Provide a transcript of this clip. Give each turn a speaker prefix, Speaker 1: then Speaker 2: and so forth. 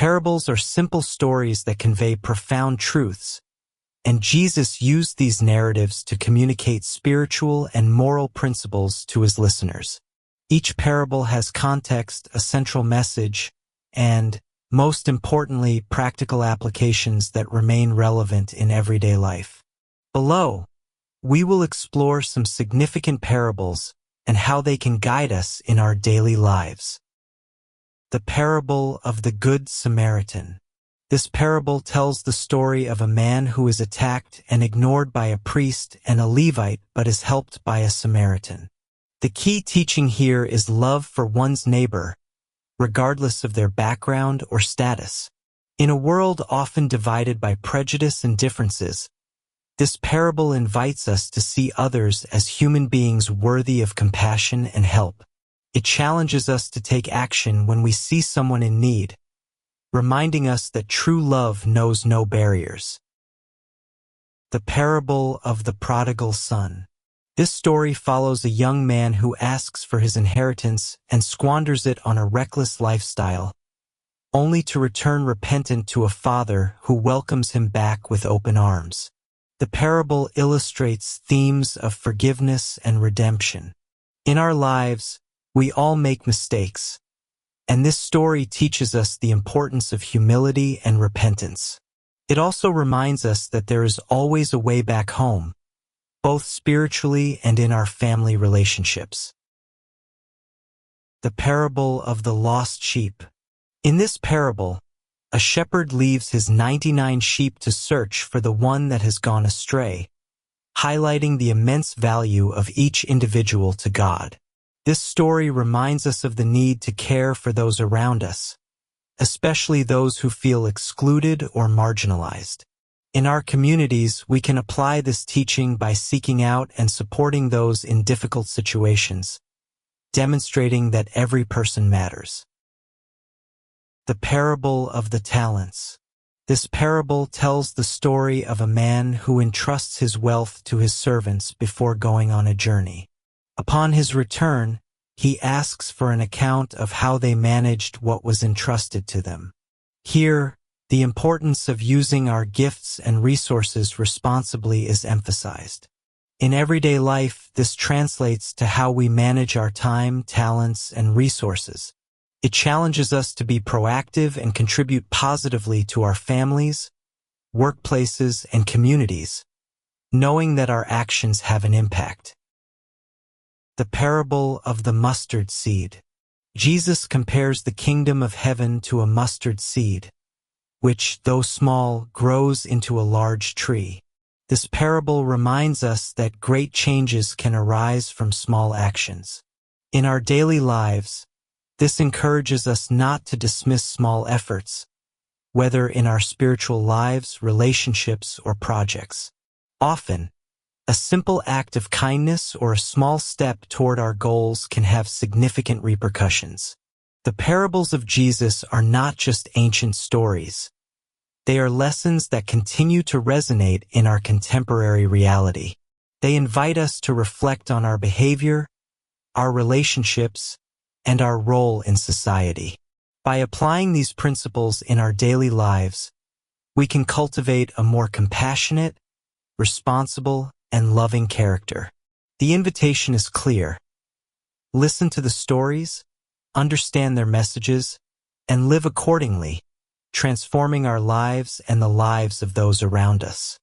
Speaker 1: Parables are simple stories that convey profound truths, and Jesus used these narratives to communicate spiritual and moral principles to his listeners. Each parable has context, a central message, and, most importantly, practical applications that remain relevant in everyday life. Below, we will explore some significant parables and how they can guide us in our daily lives. The parable of the Good Samaritan. This parable tells the story of a man who is attacked and ignored by a priest and a Levite but is helped by a Samaritan. The key teaching here is love for one's neighbor, regardless of their background or status. In a world often divided by prejudice and differences, this parable invites us to see others as human beings worthy of compassion and help. It challenges us to take action when we see someone in need, reminding us that true love knows no barriers. The parable of the Prodigal Son. This story follows a young man who asks for his inheritance and squanders it on a reckless lifestyle, only to return repentant to a father who welcomes him back with open arms. The parable illustrates themes of forgiveness and redemption. In our lives, we all make mistakes, and this story teaches us the importance of humility and repentance. It also reminds us that there is always a way back home, both spiritually and in our family relationships. The parable of the lost sheep. In this parable, a shepherd leaves his 99 sheep to search for the one that has gone astray, highlighting the immense value of each individual to God. This story reminds us of the need to care for those around us, especially those who feel excluded or marginalized. In our communities, we can apply this teaching by seeking out and supporting those in difficult situations, demonstrating that every person matters. The parable of the talents. This parable tells the story of a man who entrusts his wealth to his servants before going on a journey. Upon his return, he asks for an account of how they managed what was entrusted to them. Here, the importance of using our gifts and resources responsibly is emphasized. In everyday life, this translates to how we manage our time, talents, and resources. It challenges us to be proactive and contribute positively to our families, workplaces, and communities, knowing that our actions have an impact. The parable of the mustard seed. Jesus compares the kingdom of heaven to a mustard seed, which, though small, grows into a large tree. This parable reminds us that great changes can arise from small actions. In our daily lives, this encourages us not to dismiss small efforts, whether in our spiritual lives, relationships, or projects. Often, a simple act of kindness or a small step toward our goals can have significant repercussions. The parables of Jesus are not just ancient stories. They are lessons that continue to resonate in our contemporary reality. They invite us to reflect on our behavior, our relationships, and our role in society. By applying these principles in our daily lives, we can cultivate a more compassionate, responsible, and loving character. The invitation is clear. Listen to the stories, understand their messages, and live accordingly, transforming our lives and the lives of those around us.